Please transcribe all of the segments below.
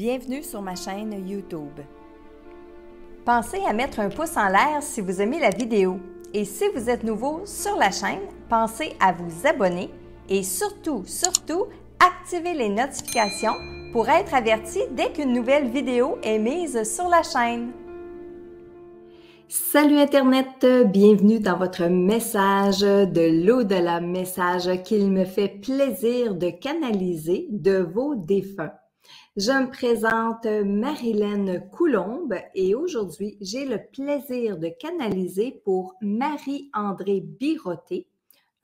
Bienvenue sur ma chaîne YouTube. Pensez à mettre un pouce en l'air si vous aimez la vidéo. Et si vous êtes nouveau sur la chaîne, pensez à vous abonner et surtout, activez les notifications pour être averti dès qu'une nouvelle vidéo est mise sur la chaîne. Salut Internet, bienvenue dans votre message de l'au-delà, message qu'il me fait plaisir de canaliser de vos défunts. Je me présente Marilène Coulombe et aujourd'hui, j'ai le plaisir de canaliser pour Marie-André Birotté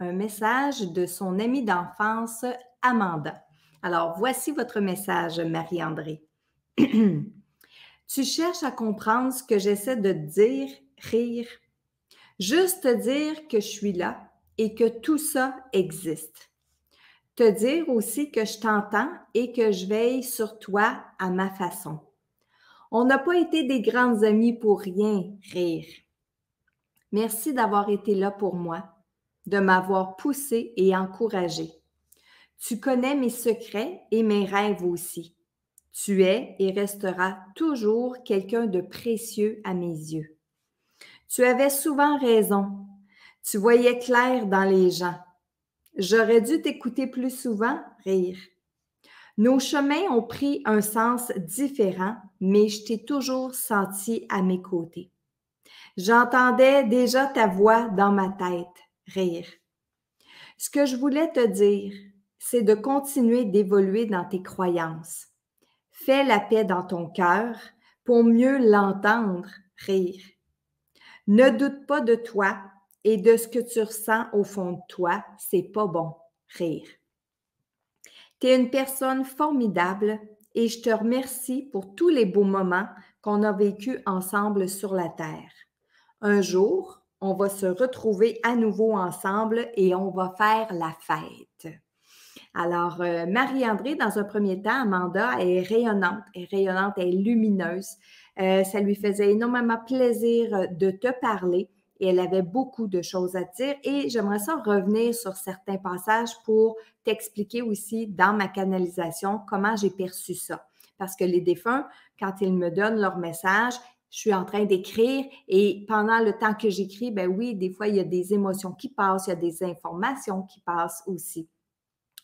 un message de son amie d'enfance Amanda. Alors, voici votre message, Marie-André. Tu cherches à comprendre ce que j'essaie de te dire, rire. Juste te dire que je suis là et que tout ça existe. Te dire aussi que je t'entends et que je veille sur toi à ma façon. On n'a pas été des grandes amies pour rien, rire. Merci d'avoir été là pour moi, de m'avoir poussée et encouragée. Tu connais mes secrets et mes rêves aussi. Tu es et resteras toujours quelqu'un de précieux à mes yeux. Tu avais souvent raison. Tu voyais clair dans les gens. J'aurais dû t'écouter plus souvent, rire. Nos chemins ont pris un sens différent, mais je t'ai toujours senti à mes côtés. J'entendais déjà ta voix dans ma tête, rire. Ce que je voulais te dire, c'est de continuer d'évoluer dans tes croyances. Fais la paix dans ton cœur pour mieux l'entendre, rire. Ne doute pas de toi et de ce que tu ressens au fond de toi, c'est pas bon, rire. Tu es une personne formidable et je te remercie pour tous les beaux moments qu'on a vécus ensemble sur la Terre. Un jour, on va se retrouver à nouveau ensemble et on va faire la fête. Alors, Marie-André, dans un premier temps, Amanda est rayonnante, elle est lumineuse. Ça lui faisait énormément plaisir de te parler et elle avait beaucoup de choses à dire. Et j'aimerais ça revenir sur certains passages pour t'expliquer aussi dans ma canalisation comment j'ai perçu ça. Parce que les défunts, quand ils me donnent leur message, je suis en train d'écrire et pendant le temps que j'écris, ben oui, des fois, il y a des émotions qui passent, il y a des informations qui passent aussi.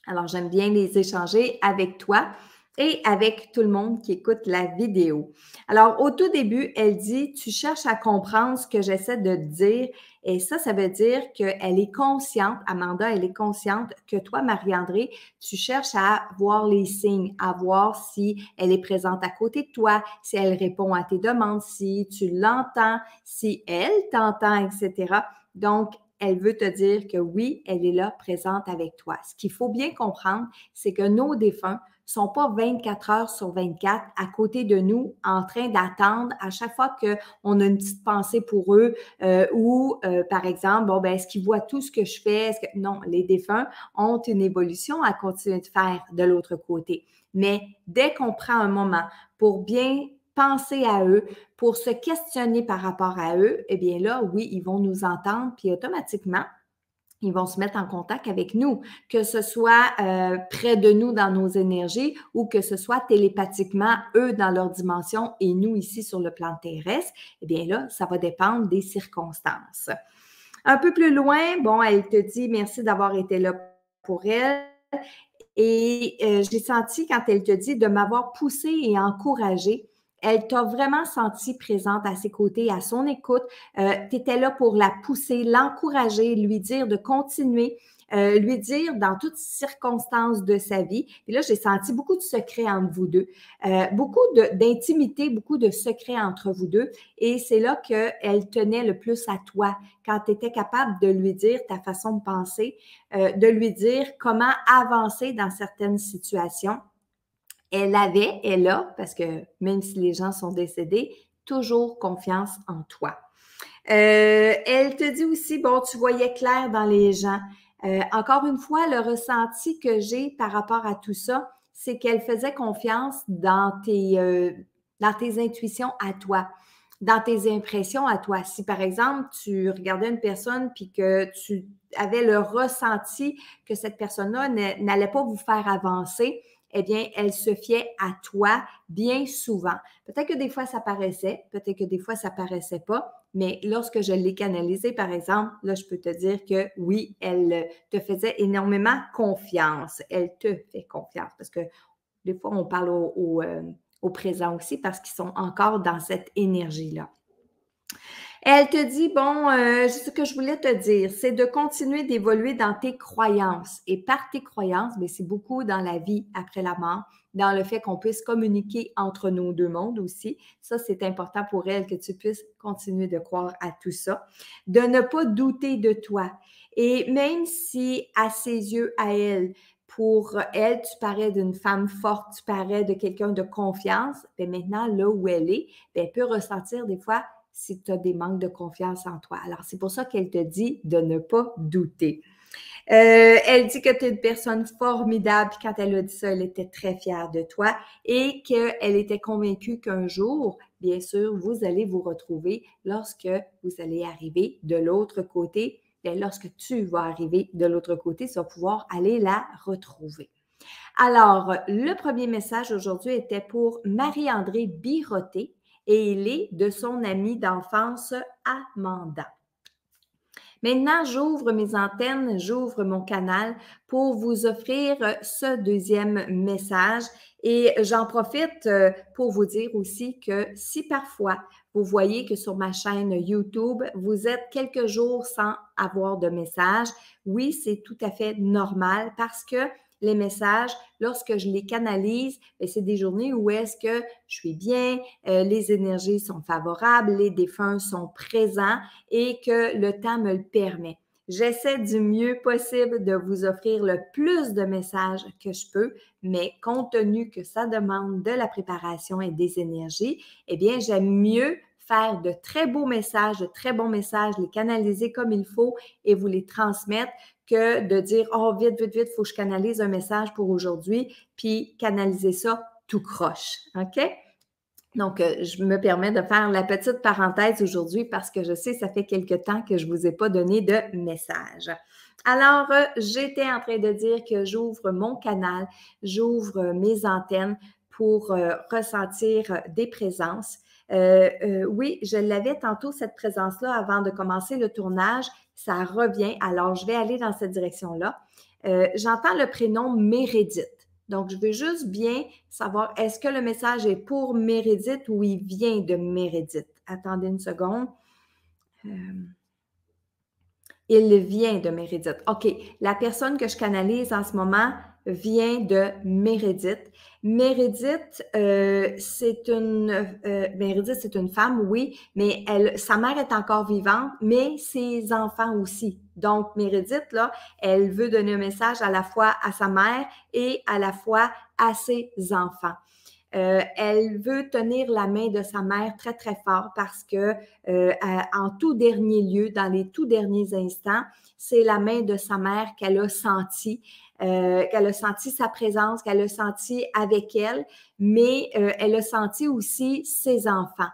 Alors, j'aime bien les échanger avec toi et avec tout le monde qui écoute la vidéo. Alors, au tout début, elle dit, tu cherches à comprendre ce que j'essaie de te dire. Et ça veut dire qu'elle est consciente, Amanda, elle est consciente que toi, Marie-André, tu cherches à voir les signes, à voir si elle est présente à côté de toi, si elle répond à tes demandes, si tu l'entends, si elle t'entend, etc. Donc, elle veut te dire que oui, elle est là, présente avec toi. Ce qu'il faut bien comprendre, c'est que nos défunts sont pas 24 heures sur 24 à côté de nous en train d'attendre à chaque fois qu'on a une petite pensée pour eux ou, par exemple, bon, ben, est-ce qu'ils voient tout ce que je fais? Non, les défunts ont une évolution à continuer de faire de l'autre côté. Mais dès qu'on prend un moment pour bien penser à eux, pour se questionner par rapport à eux, eh bien là, oui, ils vont nous entendre, puis automatiquement, ils vont se mettre en contact avec nous, que ce soit près de nous dans nos énergies ou que ce soit télépathiquement, eux dans leur dimension et nous ici sur le plan terrestre, eh bien là, ça va dépendre des circonstances. Un peu plus loin, bon, elle te dit merci d'avoir été là pour elle. Et j'ai senti quand elle te dit de m'avoir poussée et encouragée. Elle t'a vraiment senti présente à ses côtés, à son écoute. Tu étais là pour la pousser, l'encourager, lui dire de continuer, lui dire dans toutes circonstances de sa vie. Et là, j'ai senti beaucoup de secrets entre vous deux, beaucoup d'intimité, beaucoup de secrets entre vous deux. Et c'est là qu'elle tenait le plus à toi, quand tu étais capable de lui dire ta façon de penser, de lui dire comment avancer dans certaines situations. Elle a, parce que même si les gens sont décédés, toujours confiance en toi. Elle te dit aussi, bon, tu voyais clair dans les gens. Encore une fois, le ressenti que j'ai par rapport à tout ça, c'est qu'elle faisait confiance dans tes intuitions à toi, dans tes impressions à toi. Si, par exemple, tu regardais une personne puis que tu avais le ressenti que cette personne-là n'allait pas vous faire avancer, eh bien, elle se fiait à toi bien souvent. Peut-être que des fois, ça paraissait, peut-être que des fois, ça paraissait pas, mais lorsque je l'ai canalisée, par exemple, là, je peux te dire que oui, elle te faisait énormément confiance. Elle te fait confiance parce que des fois, on parle au présent aussi parce qu'ils sont encore dans cette énergie-là. Elle te dit, bon, ce que je voulais te dire, c'est de continuer d'évoluer dans tes croyances. Et par tes croyances, bien, c'est beaucoup dans la vie après la mort, dans le fait qu'on puisse communiquer entre nos deux mondes aussi. Ça, c'est important pour elle que tu puisses continuer de croire à tout ça. De ne pas douter de toi. Et même si à ses yeux, à elle, pour elle, tu parais d'une femme forte, tu parais de quelqu'un de confiance, bien maintenant, là où elle est, bien, elle peut ressentir des fois si tu as des manques de confiance en toi. Alors, c'est pour ça qu'elle te dit de ne pas douter. Elle dit que tu es une personne formidable. Puis quand elle a dit ça, elle était très fière de toi et qu'elle était convaincue qu'un jour, bien sûr, vous allez vous retrouver lorsque vous allez arriver de l'autre côté. Bien, lorsque tu vas arriver de l'autre côté, tu vas pouvoir aller la retrouver. Alors, le premier message aujourd'hui était pour Marie-André Birotté et il est de son amie d'enfance Amanda. Maintenant, j'ouvre mes antennes, j'ouvre mon canal pour vous offrir ce deuxième message et j'en profite pour vous dire aussi que si parfois vous voyez que sur ma chaîne YouTube, vous êtes quelques jours sans avoir de message, oui, c'est tout à fait normal parce que les messages, lorsque je les canalise, c'est des journées où est-ce que je suis bien, les énergies sont favorables, les défunts sont présents et que le temps me le permet. J'essaie du mieux possible de vous offrir le plus de messages que je peux, mais compte tenu que ça demande de la préparation et des énergies, eh bien, j'aime mieux faire de très beaux messages, de très bons messages, les canaliser comme il faut et vous les transmettre que de dire « Oh, vite, vite, vite, il faut que je canalise un message pour aujourd'hui », puis canaliser ça tout croche. OK? Donc, je me permets de faire la petite parenthèse aujourd'hui parce que je sais, ça fait quelque temps que je ne vous ai pas donné de message. Alors, j'étais en train de dire que j'ouvre mon canal, j'ouvre mes antennes pour ressentir des présences. Oui, je l'avais tantôt, cette présence-là, avant de commencer le tournage. Ça revient. Alors, je vais aller dans cette direction-là. J'entends le prénom Mérédith. Donc, je veux juste bien savoir, est-ce que le message est pour Mérédith ou il vient de Mérédith? Attendez une seconde. Il vient de Mérédith. OK. La personne que je canalise en ce moment vient de Mérédith. Mérédith, c'est une femme, oui, mais sa mère est encore vivante, mais ses enfants aussi. Donc, Mérédith, là, elle veut donner un message à la fois à sa mère et à la fois à ses enfants. Elle veut tenir la main de sa mère très, très fort parce que en tout dernier lieu, dans les tout derniers instants, c'est la main de sa mère qu'elle a senti sa présence, qu'elle a senti avec elle, mais elle a senti aussi ses enfants.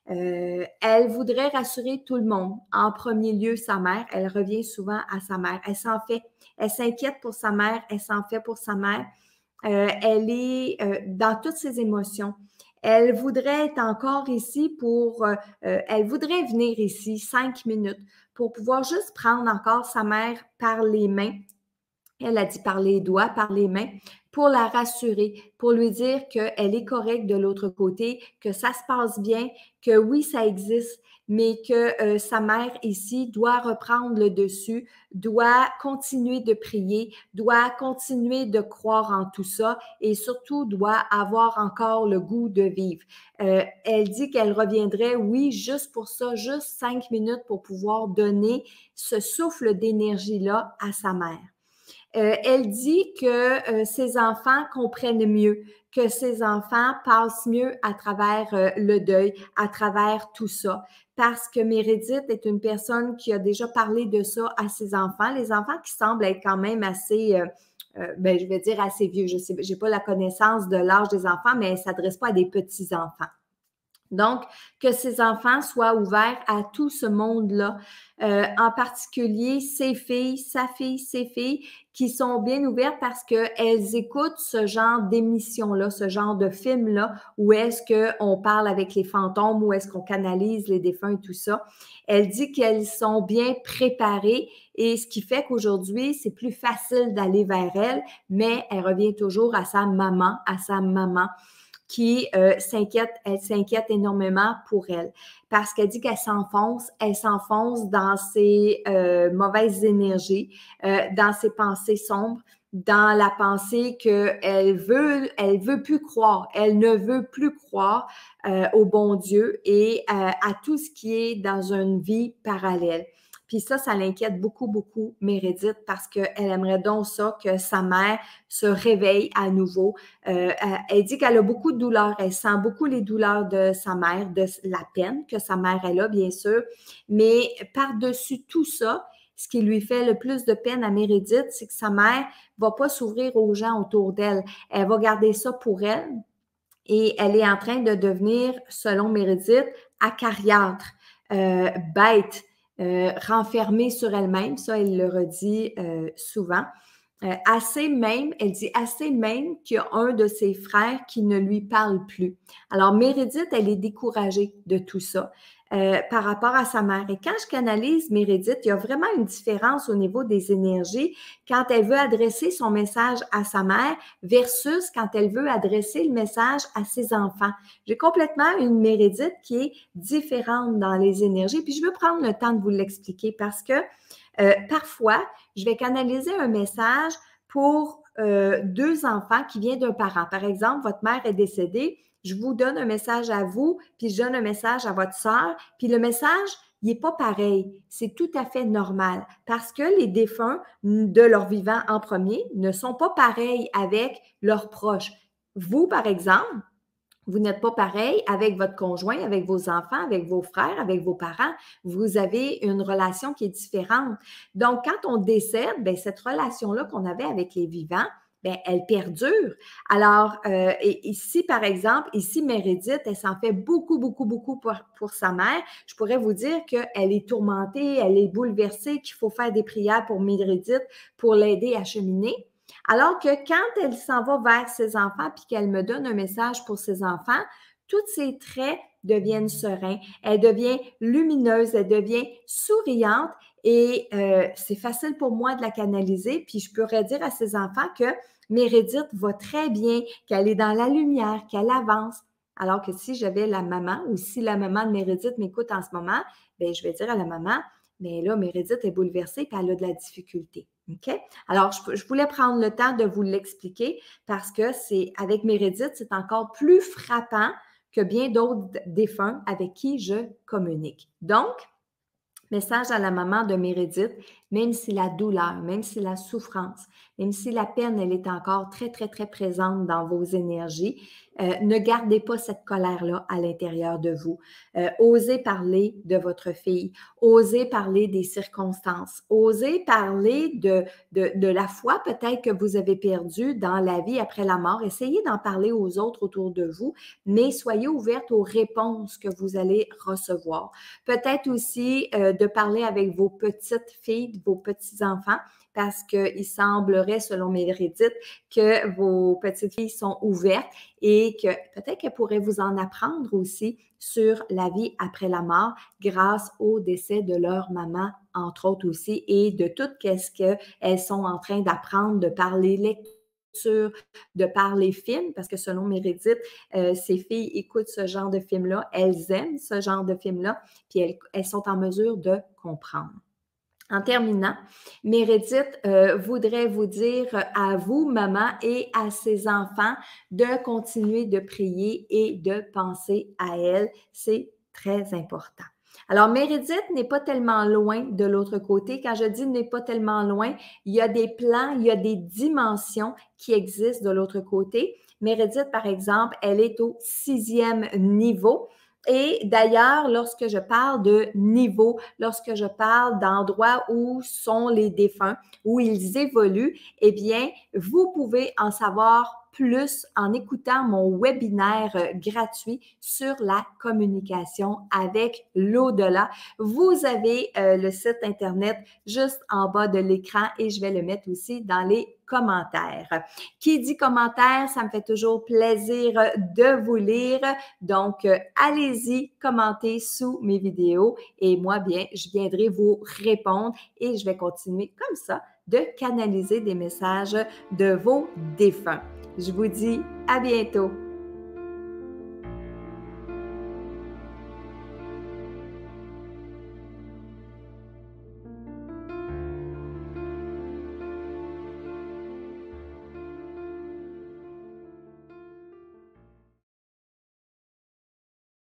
Elle voudrait rassurer tout le monde. En premier lieu, sa mère. Elle revient souvent à sa mère. Elle s'inquiète pour sa mère, elle s'en fait pour sa mère. Elle est dans toutes ses émotions. Elle voudrait être encore ici elle voudrait venir ici 5 minutes pour pouvoir juste prendre encore sa mère par les mains. Elle a dit par les doigts, par les mains, pour la rassurer, pour lui dire qu'elle est correcte de l'autre côté, que ça se passe bien, que oui, ça existe, mais que sa mère ici doit reprendre le dessus, doit continuer de prier, doit continuer de croire en tout ça et surtout doit avoir encore le goût de vivre. Elle dit qu'elle reviendrait, oui, juste pour ça, juste 5 minutes pour pouvoir donner ce souffle d'énergie-là à sa mère. Elle dit que ses enfants comprennent mieux, que ses enfants passent mieux à travers le deuil, à travers tout ça. Parce que Mérédith est une personne qui a déjà parlé de ça à ses enfants. Les enfants qui semblent être quand même assez, je vais dire assez vieux. Je sais, j'ai pas la connaissance de l'âge des enfants, mais elle ne s'adresse pas à des petits-enfants. Donc, que ses enfants soient ouverts à tout ce monde-là, en particulier ses filles, sa fille, ses filles, qui sont bien ouvertes parce qu'elles écoutent ce genre d'émission-là, ce genre de film-là, où est-ce qu'on parle avec les fantômes, où est-ce qu'on canalise les défunts et tout ça. Elle dit qu'elles sont bien préparées et ce qui fait qu'aujourd'hui, c'est plus facile d'aller vers elle, mais elle revient toujours à sa maman, qui elle s'inquiète énormément pour elle parce qu'elle dit qu'elle s'enfonce dans ses mauvaises énergies, dans ses pensées sombres, dans la pensée qu'elle veut plus croire, elle ne veut plus croire au bon Dieu et à tout ce qui est dans une vie parallèle. Puis ça l'inquiète beaucoup, beaucoup Meredith parce qu'elle aimerait donc ça, que sa mère se réveille à nouveau. Elle dit qu'elle a beaucoup de douleurs, elle sent beaucoup les douleurs de sa mère, de la peine que sa mère elle a, bien sûr, mais par-dessus tout ça, ce qui lui fait le plus de peine à Meredith, c'est que sa mère va pas s'ouvrir aux gens autour d'elle. Elle va garder ça pour elle et elle est en train de devenir, selon Meredith, acariâtre, bête, renfermée sur elle-même. Ça, elle le redit souvent. Elle dit assez même qu'il y a un de ses frères qui ne lui parle plus. Alors, Meredith, elle est découragée de tout ça par rapport à sa mère. Et quand je canalise Meredith, il y a vraiment une différence au niveau des énergies quand elle veut adresser son message à sa mère versus quand elle veut adresser le message à ses enfants. J'ai complètement une Meredith qui est différente dans les énergies. Puis, je veux prendre le temps de vous l'expliquer parce que parfois, je vais canaliser un message pour deux enfants qui viennent d'un parent. Par exemple, votre mère est décédée, je vous donne un message à vous, puis je donne un message à votre sœur, puis le message, il n'est pas pareil. C'est tout à fait normal parce que les défunts de leur vivant en premier ne sont pas pareils avec leurs proches. Vous, par exemple, vous n'êtes pas pareil avec votre conjoint, avec vos enfants, avec vos frères, avec vos parents. Vous avez une relation qui est différente. Donc, quand on décède, bien, cette relation-là qu'on avait avec les vivants, bien, elle perdure. Alors, et ici, par exemple, ici, Meredith, elle s'en fait beaucoup, beaucoup, beaucoup pour sa mère. Je pourrais vous dire qu'elle est tourmentée, elle est bouleversée, qu'il faut faire des prières pour Meredith pour l'aider à cheminer. Alors que quand elle s'en va vers ses enfants puis qu'elle me donne un message pour ses enfants, tous ses traits deviennent sereins, elle devient lumineuse, elle devient souriante et c'est facile pour moi de la canaliser. Puis je pourrais dire à ses enfants que Meredith va très bien, qu'elle est dans la lumière, qu'elle avance. Alors que si j'avais la maman ou si la maman de Meredith m'écoute en ce moment, bien, je vais dire à la maman, mais là, Meredith est bouleversée et elle a de la difficulté. OK? Alors, je voulais prendre le temps de vous l'expliquer parce que c'est avec Meredith, c'est encore plus frappant que bien d'autres défunts avec qui je communique. Donc, message à la maman de Meredith, même si la douleur, même si la souffrance, même si la peine, elle est encore très, très, très présente dans vos énergies, ne gardez pas cette colère-là à l'intérieur de vous. Osez parler de votre fille, osez parler des circonstances, osez parler de la foi peut-être que vous avez perdue dans la vie après la mort. Essayez d'en parler aux autres autour de vous, mais soyez ouverte aux réponses que vous allez recevoir. Peut-être aussi de parler avec vos petites filles, vos petits-enfants, parce qu'il semblerait, selon Meredith, que vos petites filles sont ouvertes et que peut-être qu'elles pourraient vous en apprendre aussi sur la vie après la mort grâce au décès de leur maman, entre autres aussi, et de tout ce qu'elles sont en train d'apprendre, de parler lecture, de parler film, parce que selon Meredith, ces filles écoutent ce genre de film-là, elles aiment ce genre de film-là, puis elles sont en mesure de comprendre. En terminant, Meredith voudrait vous dire à vous, maman, et à ses enfants de continuer de prier et de penser à elle. C'est très important. Alors, Meredith n'est pas tellement loin de l'autre côté. Quand je dis n'est pas tellement loin, il y a des plans, il y a des dimensions qui existent de l'autre côté. Meredith, par exemple, elle est au 6e niveau. Et d'ailleurs, lorsque je parle de niveau, lorsque je parle d'endroits où sont les défunts, où ils évoluent, eh bien, vous pouvez en savoir plus en écoutant mon webinaire gratuit sur la communication avec l'au-delà. Vous avez le site Internet juste en bas de l'écran et je vais le mettre aussi dans les commentaires. Qui dit commentaire, ça me fait toujours plaisir de vous lire. Donc, allez-y, commentez sous mes vidéos et moi, bien, je viendrai vous répondre et je vais continuer comme ça de canaliser des messages de vos défunts. Je vous dis à bientôt.